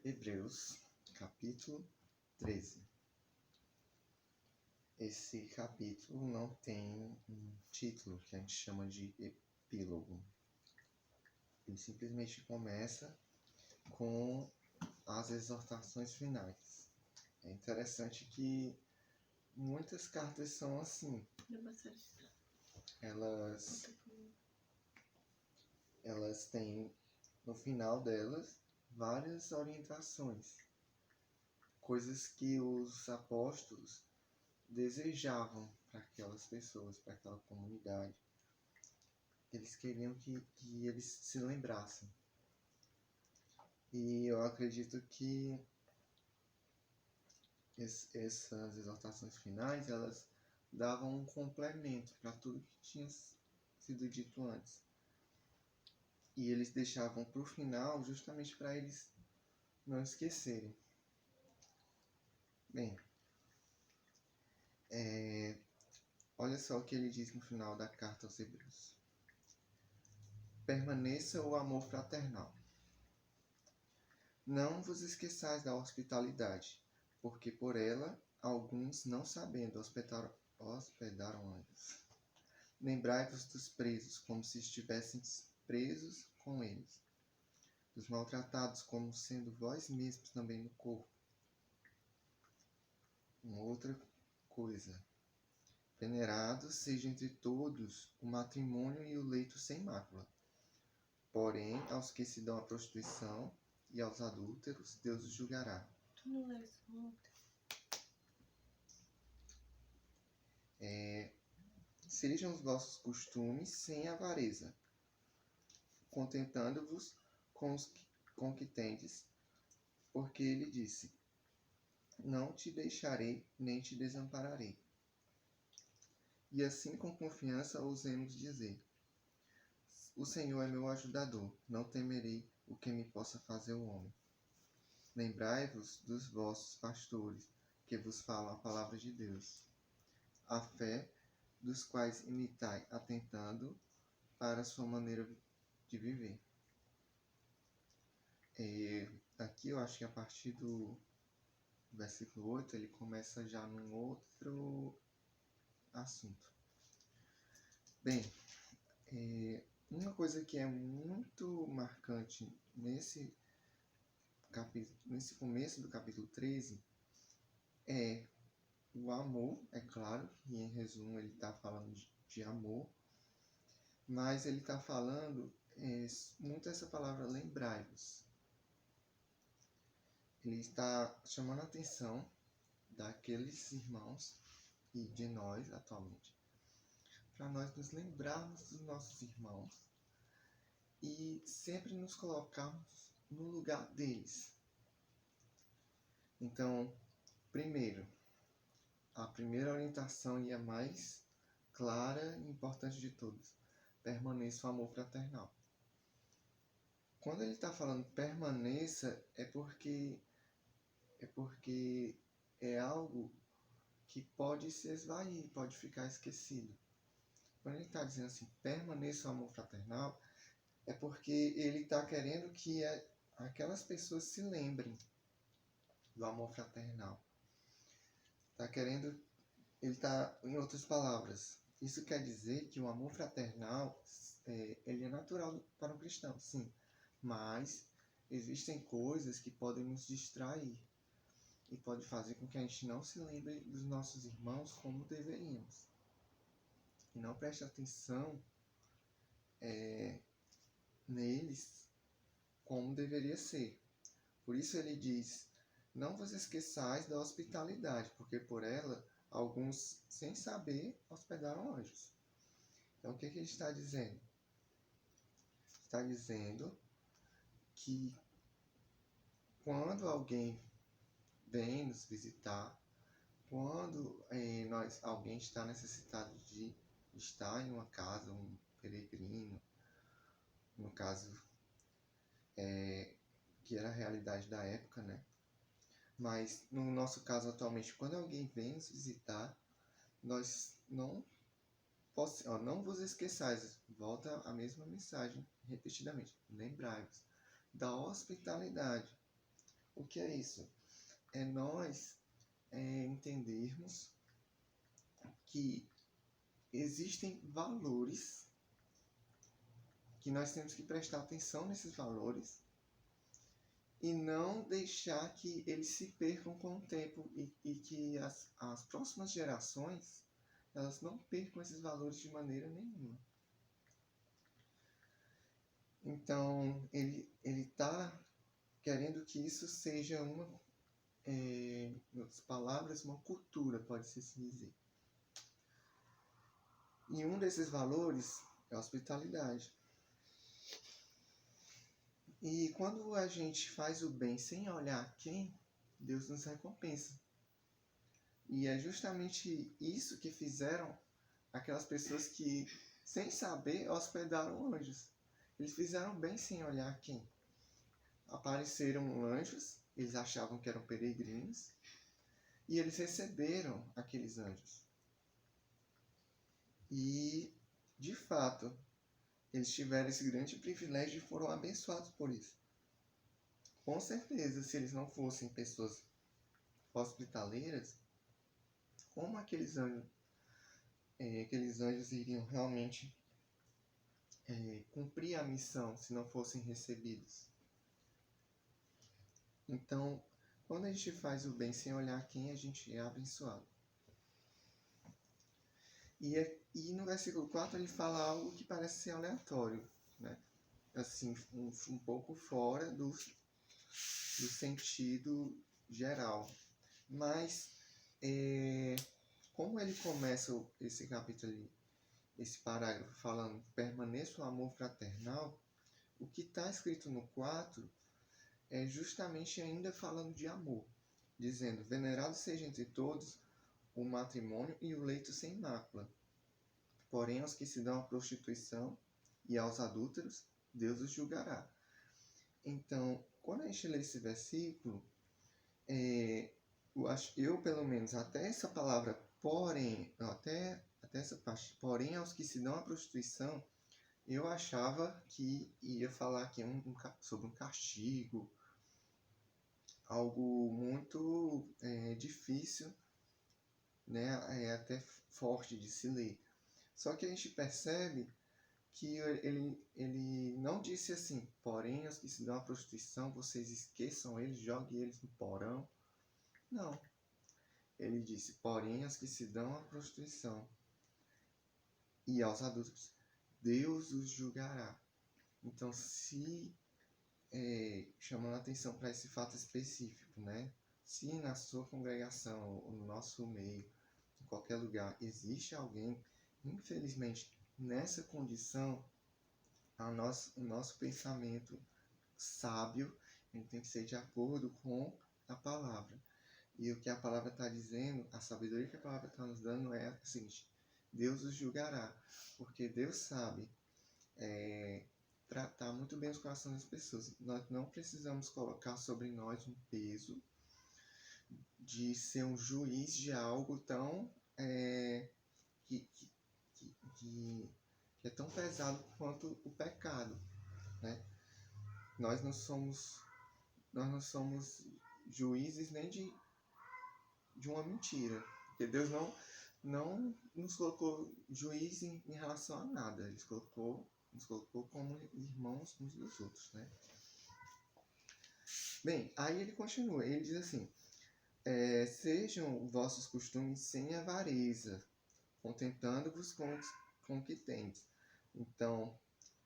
Hebreus, capítulo 13. Esse capítulo não tem um título que a gente chama de epílogo. Ele simplesmente começa com as exortações finais. É interessante que muitas cartas são assim. Elas têm, no final delas, várias orientações. Coisas que os apóstolos desejavam para aquelas pessoas, para aquela comunidade. Eles queriam que eles se lembrassem. E eu acredito que essas exortações finais, elas davam um complemento para tudo que tinha sido dito antes. E eles deixavam para o final justamente para eles não esquecerem. Bem, olha só o que ele diz no final da carta aos Hebreus. Permaneça o amor fraternal. Não vos esqueçais da hospitalidade, porque por ela alguns, não sabendo, hospedaram anjos. Lembrai-vos dos presos, como se estivessem presos com eles, dos maltratados, como sendo vós mesmos também no corpo. Uma outra coisa. Venerado seja entre todos o matrimônio e o leito sem mácula. Porém, aos que se dão à prostituição e aos adúlteros, Deus os julgará. Tu não leu isso ontem? Sejam os vossos costumes sem avareza, contentando-vos com o que tendes, porque ele disse: não te deixarei, nem te desampararei. E assim com confiança ousemos dizer: o Senhor é meu ajudador, não temerei o que me possa fazer o homem. Lembrai-vos dos vossos pastores, que vos falam a palavra de Deus, a fé dos quais imitai, atentando para a sua maneira de viver. Aqui eu acho que a partir do versículo 8 ele começa já num outro assunto. Bem, uma coisa que é muito marcante nesse começo do capítulo 13 é o amor, é claro, e em resumo ele está falando de amor, mas ele está falando muito essa palavra lembrai-vos. Ele está chamando a atenção daqueles irmãos e de nós atualmente, para nós nos lembrarmos dos nossos irmãos e sempre nos colocarmos no lugar deles. Então, a primeira orientação e a mais clara e importante de todas: permaneça o amor fraternal. Quando ele está falando permaneça, é porque é algo que pode se esvair, pode ficar esquecido. Quando ele está dizendo assim, permaneça o amor fraternal, é porque ele está querendo que aquelas pessoas se lembrem do amor fraternal. Ele está, em outras palavras, isso quer dizer que o amor fraternal ele é natural para um cristão, sim, mas existem coisas que podem nos distrair e pode fazer com que a gente não se lembre dos nossos irmãos como deveríamos e não preste atenção neles como deveria ser. Por isso ele diz: não vos esqueçais da hospitalidade, porque por ela alguns, sem saber, hospedaram anjos. Então o que ele está dizendo? Está dizendo que quando alguém vem nos visitar, quando alguém está necessitado de estar em uma casa, um peregrino, no caso, que era a realidade da época, né? Mas no nosso caso atualmente, quando alguém vem nos visitar, nós não vos esqueçais, volta a mesma mensagem repetidamente, lembrai-vos da hospitalidade. O que é isso? É nós entendermos que existem valores que nós temos que prestar atenção nesses valores e não deixar que eles se percam com o tempo e que as próximas gerações elas não percam esses valores de maneira nenhuma. Então, ele está querendo que isso seja em outras palavras, uma cultura, pode-se assim dizer. E um desses valores é a hospitalidade. E quando a gente faz o bem sem olhar quem, Deus nos recompensa. E é justamente isso que fizeram aquelas pessoas que, sem saber, hospedaram anjos. Eles fizeram bem sem olhar quem. Apareceram anjos, eles achavam que eram peregrinos, e eles receberam aqueles anjos. E, de fato, eles tiveram esse grande privilégio e foram abençoados por isso. Com certeza, se eles não fossem pessoas hospitaleiras, como aqueles anjos iriam realmente cumprir a missão se não fossem recebidos? Então, quando a gente faz o bem sem olhar quem, a gente é abençoado. E no versículo 4 ele fala algo que parece ser aleatório, né? Assim, um pouco fora do sentido geral. Mas, como ele começa esse capítulo, esse parágrafo falando permaneça o amor fraternal, o que está escrito no 4 é justamente ainda falando de amor, dizendo, venerado seja entre todos o matrimônio e o leito sem mácula. Porém, aos que se dão à prostituição e aos adúlteros, Deus os julgará. Então, quando a gente lê esse versículo, eu pelo menos, até essa palavra porém, até essa parte, porém aos que se dão à prostituição, eu achava que ia falar aqui sobre um castigo, algo muito difícil, né, até forte de se ler. Só que a gente percebe que ele não disse assim, porém, os que se dão à prostituição, vocês esqueçam eles, joguem eles no porão. Não. Ele disse, porém, os que se dão à prostituição e aos adultos, Deus os julgará. Então, chamando a atenção para esse fato específico, né? Se na sua congregação, no nosso meio, em qualquer lugar, existe alguém, infelizmente, nessa condição, o nosso pensamento sábio ele tem que ser de acordo com a palavra. E o que a palavra está dizendo, a sabedoria que a palavra está nos dando é a seguinte: Deus os julgará, porque Deus sabe tratar muito bem os corações das pessoas. Nós não precisamos colocar sobre nós um peso de ser um juiz de algo tão que é tão pesado quanto o pecado, né? Nós não somos juízes nem de uma mentira, porque Deus não nos colocou juiz em relação a nada. Ele nos colocou como irmãos uns dos outros, né? Bem, aí ele continua, ele diz assim, sejam vossos costumes sem avareza, contentando-vos com o que tendes. Então,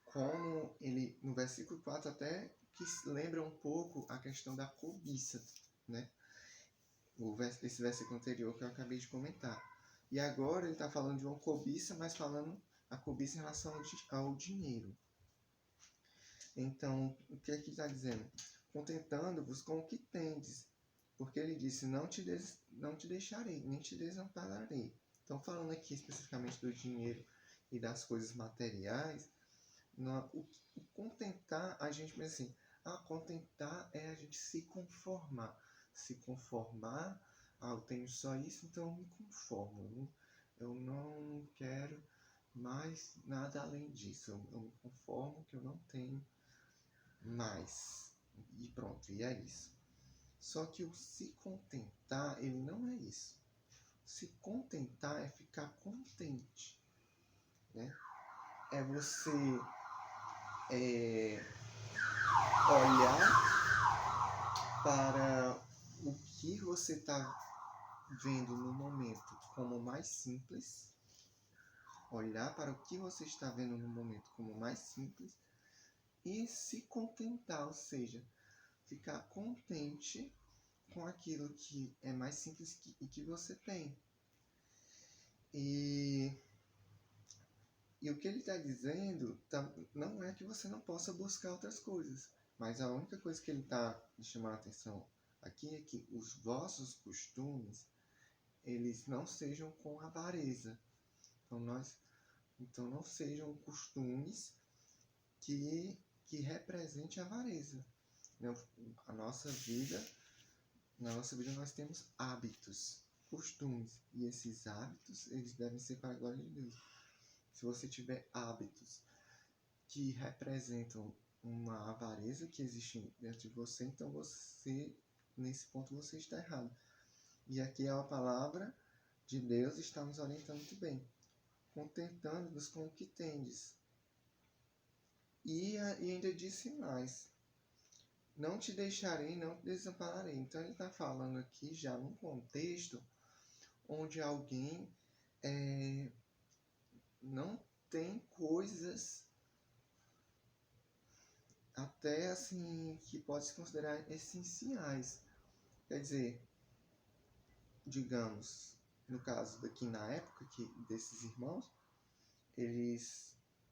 como ele, no versículo 4 até que lembra um pouco a questão da cobiça, né? Esse versículo anterior que eu acabei de comentar. E agora ele está falando de uma cobiça, mas falando a cobiça em relação ao dinheiro. Então, o que é que está dizendo? Contentando-vos com o que tendes, porque ele disse, não te deixarei, nem te desampararei. Então, falando aqui especificamente do dinheiro e das coisas materiais, o contentar, a gente pensa assim, contentar é a gente se conformar. Se conformar, eu tenho só isso, então eu me conformo. Eu não quero mais nada além disso. Eu me conformo que eu não tenho mais. E pronto, e é isso. Só que o se contentar, ele não é isso. Se contentar é ficar contente, né? É você olhar para o que você está vendo no momento como mais simples, olhar para o que você está vendo no momento como mais simples e se contentar, ou seja, ficar contente com aquilo que é mais simples e que você tem. E o que ele está dizendo não é que você não possa buscar outras coisas, mas a única coisa que ele está chamando a atenção aqui é que os vossos costumes, eles não sejam com avareza. Então não sejam costumes que representem a avareza. A nossa vida, na nossa vida nós temos hábitos, costumes, e esses hábitos, eles devem ser para a glória de Deus. Se você tiver hábitos que representam uma avareza que existe dentro de você, então você, nesse ponto, você está errado. E aqui a palavra de Deus está nos orientando muito bem. Contentando-vos com o que tendes. E ainda disse mais. Não te deixarei, não te desampararei. Então ele está falando aqui já num contexto onde alguém não tem coisas até assim que pode se considerar essenciais. Quer dizer, digamos, no caso daqui na época desses irmãos,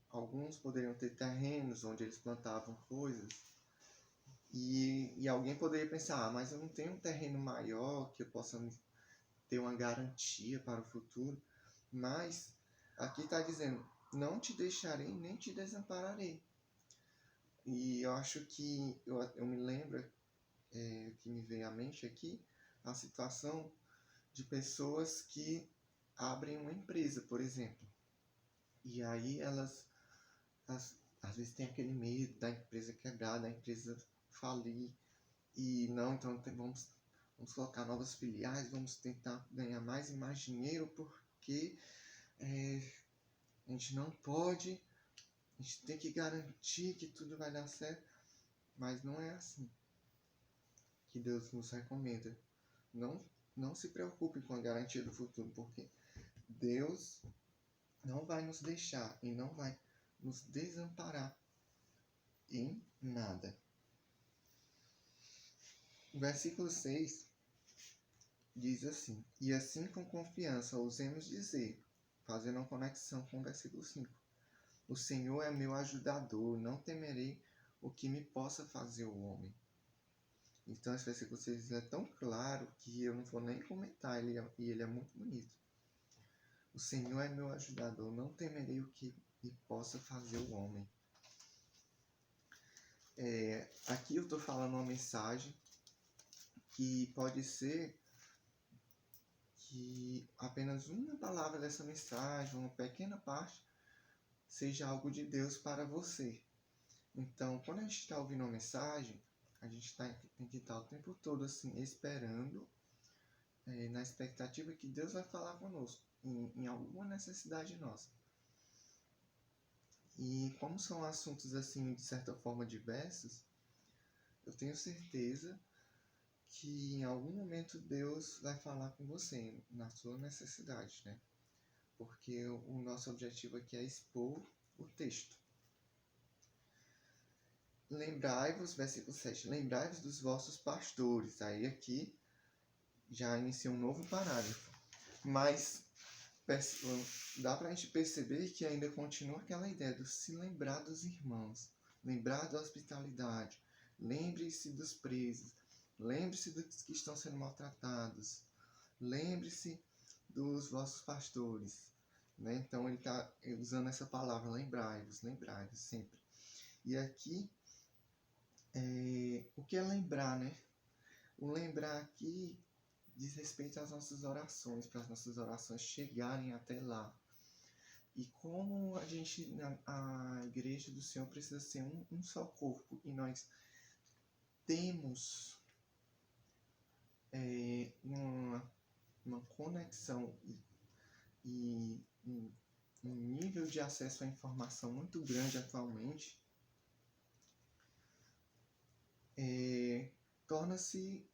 alguns poderiam ter terrenos onde eles plantavam coisas e alguém poderia pensar, mas eu não tenho um terreno maior que eu possa ter uma garantia para o futuro. Mas aqui está dizendo, não te deixarei nem te desampararei. E eu acho que eu me lembro, que me veio à mente aqui, a situação de pessoas que abrem uma empresa, por exemplo. E aí elas às vezes têm aquele medo da empresa quebrar, da empresa falir. E não, então vamos colocar novas filiais, vamos tentar ganhar mais e mais dinheiro, porque a gente não pode, a gente tem que garantir que tudo vai dar certo. Mas não é assim que Deus nos recomenda. Não se preocupe com a garantia do futuro, porque Deus não vai nos deixar e não vai nos desamparar em nada. O versículo 6 diz assim: e assim com confiança ousemos dizer, fazendo uma conexão com o versículo 5. O Senhor é meu ajudador, não temerei o que me possa fazer o homem. Então esse versículo 6 é tão claro que eu não vou nem comentar, ele é muito bonito. O Senhor é meu ajudador, não temerei o que me possa fazer o homem. Aqui eu estou falando uma mensagem que pode ser que apenas uma palavra dessa mensagem, uma pequena parte, seja algo de Deus para você. Então, quando a gente está ouvindo uma mensagem, a gente tem que estar o tempo todo assim, esperando, na expectativa que Deus vai falar conosco, em alguma necessidade nossa. E como são assuntos assim, de certa forma, diversos, eu tenho certeza que em algum momento Deus vai falar com você, na sua necessidade, né? Porque o nosso objetivo aqui é expor o texto. Lembrai-vos, versículo 7, lembrai-vos dos vossos pastores. Aí aqui já inicia um novo parágrafo. Mas dá pra gente perceber que ainda continua aquela ideia do se lembrar dos irmãos, lembrar da hospitalidade, lembre-se dos presos, lembre-se dos que estão sendo maltratados, lembre-se dos vossos pastores. Né? Então ele está usando essa palavra, lembrai-vos sempre. E aqui, o que é lembrar, né? O lembrar aqui diz respeito às nossas orações, para as nossas orações chegarem até lá. E como a igreja do Senhor precisa ser um só corpo, e nós temos uma conexão e um nível de acesso à informação muito grande atualmente, torna-se,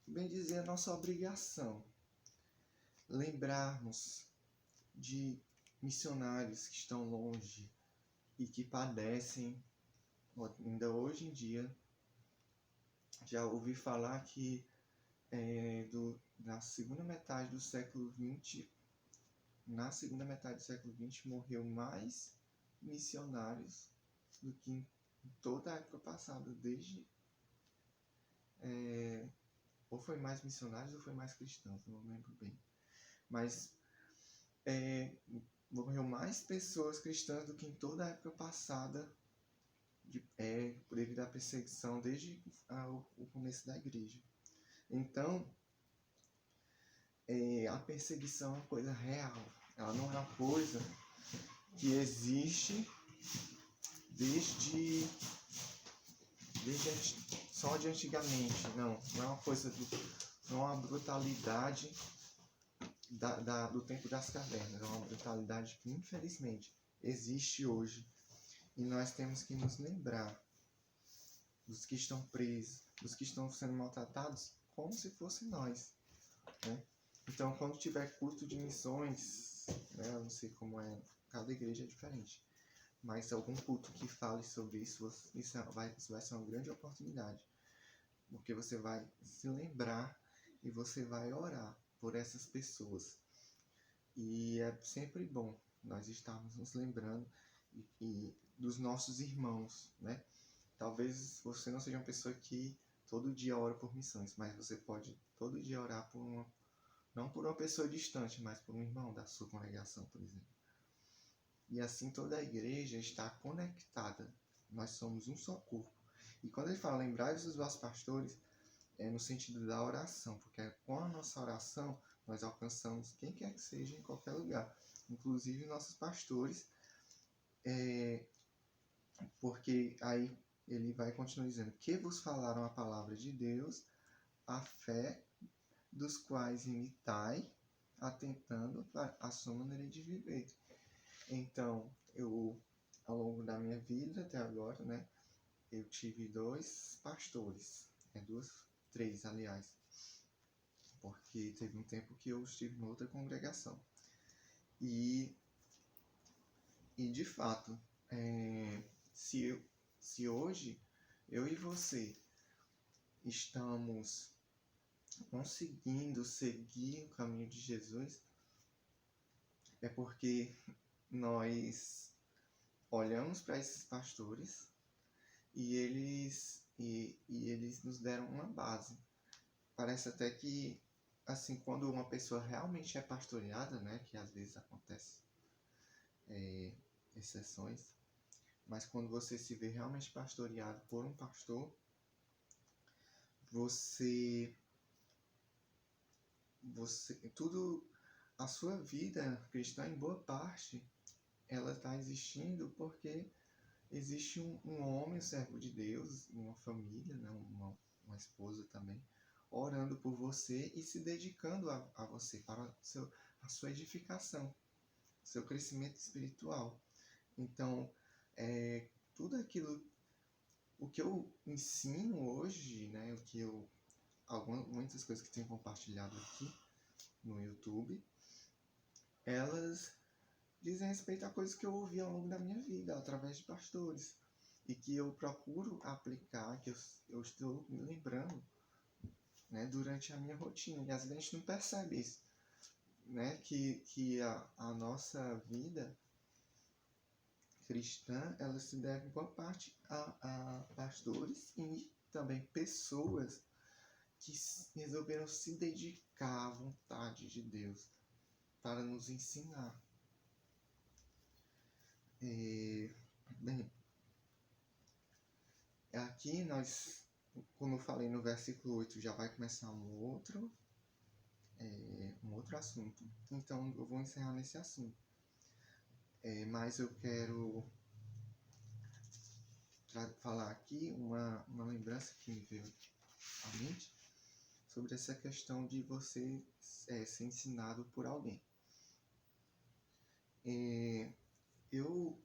bem dizer, a nossa obrigação lembrarmos de missionários que estão longe e que padecem. Ainda hoje em dia, já ouvi falar que na segunda metade do século XX, morreu mais missionários do que em toda a época passada, ou foi mais missionários ou foi mais cristãos, não lembro bem. Mas morreu mais pessoas cristãs do que em toda a época passada, devido à perseguição desde o começo da igreja. Então, a perseguição é uma coisa real. Ela não é uma coisa que existe desde só de antigamente. Não é uma coisa não é uma brutalidade do tempo das cavernas. É uma brutalidade que, infelizmente, existe hoje. E nós temos que nos lembrar dos que estão presos, dos que estão sendo maltratados, como se fossem nós, né? Então, quando tiver culto de missões, né, eu não sei como é, cada igreja é diferente, mas algum culto que fale sobre isso, vai ser uma grande oportunidade, porque você vai se lembrar e você vai orar por essas pessoas. E é sempre bom nós estarmos nos lembrando e dos nossos irmãos, né? Talvez você não seja uma pessoa que todo dia ora por missões, mas você pode todo dia orar não por uma pessoa distante, mas por um irmão da sua congregação, por exemplo. E assim toda a igreja está conectada. Nós somos um só corpo. E quando ele fala lembrai-vos dos vossos pastores, é no sentido da oração, porque com a nossa oração nós alcançamos quem quer que seja em qualquer lugar, inclusive nossos pastores, porque aí ele vai continuar dizendo que vos falaram a palavra de Deus, a fé dos quais imitai, atentando para a sua maneira de viver. Então, ao longo da minha vida até agora, né, eu tive 2 pastores, 3, aliás, porque teve um tempo que eu estive em outra congregação. E de fato, se hoje eu e você estamos conseguindo seguir o caminho de Jesus, é porque nós olhamos para esses pastores e eles nos deram uma base. Parece até que, assim, quando uma pessoa realmente é pastoreada, né, que às vezes acontece exceções, mas quando você se vê realmente pastoreado por um pastor, a sua vida cristã, em boa parte, ela está existindo porque existe um homem, servo de Deus, uma família, né, uma esposa também, orando por você e se dedicando a você, para a sua edificação, seu crescimento espiritual. Então, tudo aquilo, o que eu ensino hoje, né, muitas coisas que tenho compartilhado aqui no YouTube, elas dizem respeito a coisas que eu ouvi ao longo da minha vida, através de pastores, e que eu procuro aplicar, que eu estou me lembrando, né, durante a minha rotina. E às vezes a gente não percebe isso, né, que a nossa vida cristã, ela se deve em boa parte a pastores e também pessoas que resolveram se dedicar à vontade de Deus para nos ensinar. Bem, aqui nós, como eu falei no versículo 8, já vai começar um outro assunto. Então eu vou encerrar nesse assunto. Mas eu quero falar aqui uma lembrança que me veio à mente sobre essa questão de você ser ensinado por alguém. Eu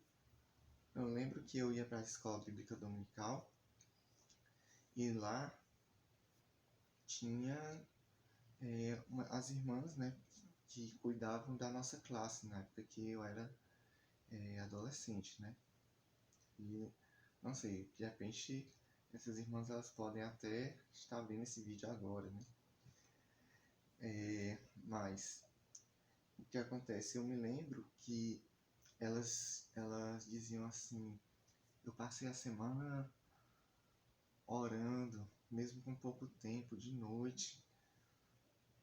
lembro que eu ia para a escola bíblica dominical e lá tinha as irmãs, né, que cuidavam da nossa classe na época que eu era adolescente, né? E não sei, de repente essas irmãs elas podem até estar vendo esse vídeo agora, né? Mas o que acontece? Eu me lembro que elas diziam assim: eu passei a semana orando, mesmo com pouco tempo, de noite,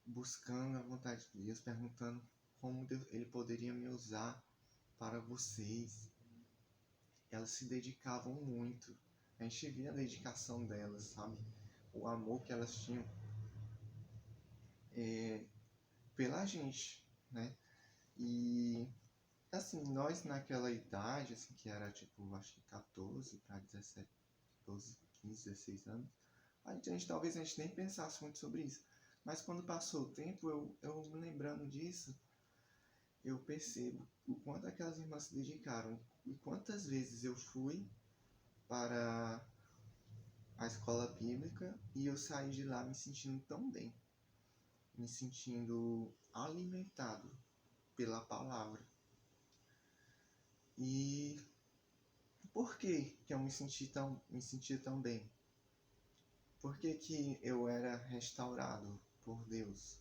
buscando a vontade de Deus, perguntando como Ele poderia me usar para vocês. Elas se dedicavam muito. A gente via a dedicação delas, sabe? O amor que elas tinham pela gente, né? E assim, nós naquela idade, assim, que era tipo, acho que 14 para 17, 12, 15, 16 anos, talvez a gente nem pensasse muito sobre isso. Mas quando passou o tempo, eu me lembrando disso, eu percebo o quanto aquelas irmãs se dedicaram e quantas vezes eu fui para a escola bíblica e eu saí de lá me sentindo tão bem, me sentindo alimentado pela palavra. E por que eu me sentia tão bem? Por que eu era restaurado por Deus?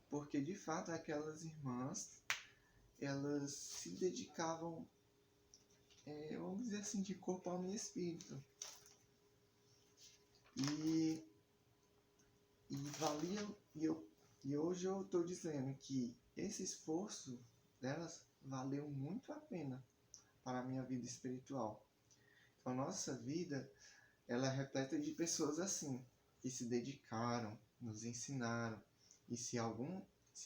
Porque de fato aquelas irmãs, elas se dedicavam, vamos dizer assim, de corpo, alma e espírito. E valia, e hoje eu estou dizendo que esse esforço delas valeu muito a pena para a minha vida espiritual. Então, a nossa vida, ela é repleta de pessoas assim, que se dedicaram, nos ensinaram. E se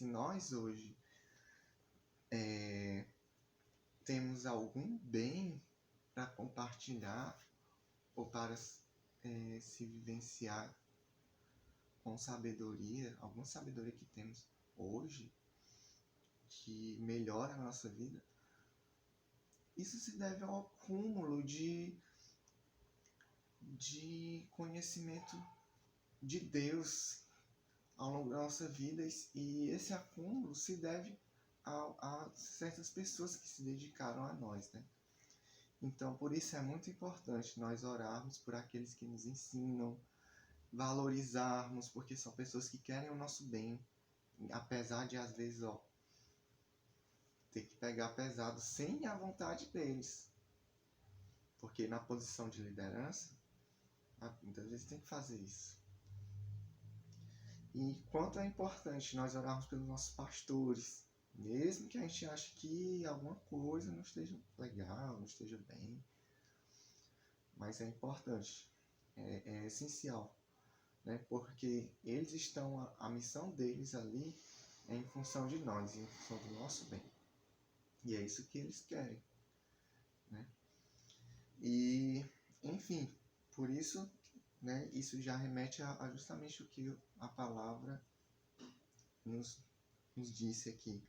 nós hoje temos algum bem para compartilhar ou para se vivenciar com sabedoria, alguma sabedoria que temos hoje, que melhora a nossa vida, isso se deve ao acúmulo de conhecimento de Deus ao longo da nossa vida, e esse acúmulo se deve a certas pessoas que se dedicaram a nós, né? Então, por isso é muito importante nós orarmos por aqueles que nos ensinam, valorizarmos, porque são pessoas que querem o nosso bem, apesar de às vezes ter que pegar pesado sem a vontade deles, porque na posição de liderança muitas vezes tem que fazer isso. E quanto é importante nós orarmos pelos nossos pastores, mesmo que a gente ache que alguma coisa não esteja legal, não esteja bem, mas é importante, é essencial, né? Porque eles estão, a missão deles ali é em função de nós, em função do nosso bem. E é isso que eles querem, né? E, enfim, por isso, né, isso já remete a justamente o que a palavra nos disse aqui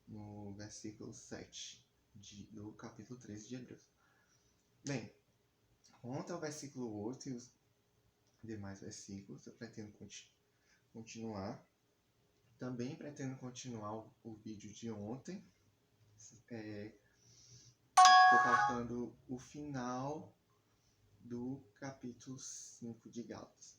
no versículo 7 do capítulo 13 de Hebreus. Bem, quanto ao versículo 8 e os demais versículos, eu pretendo continuar. Também pretendo continuar o vídeo de ontem. Estou faltando o final do capítulo 5 de Gálatas.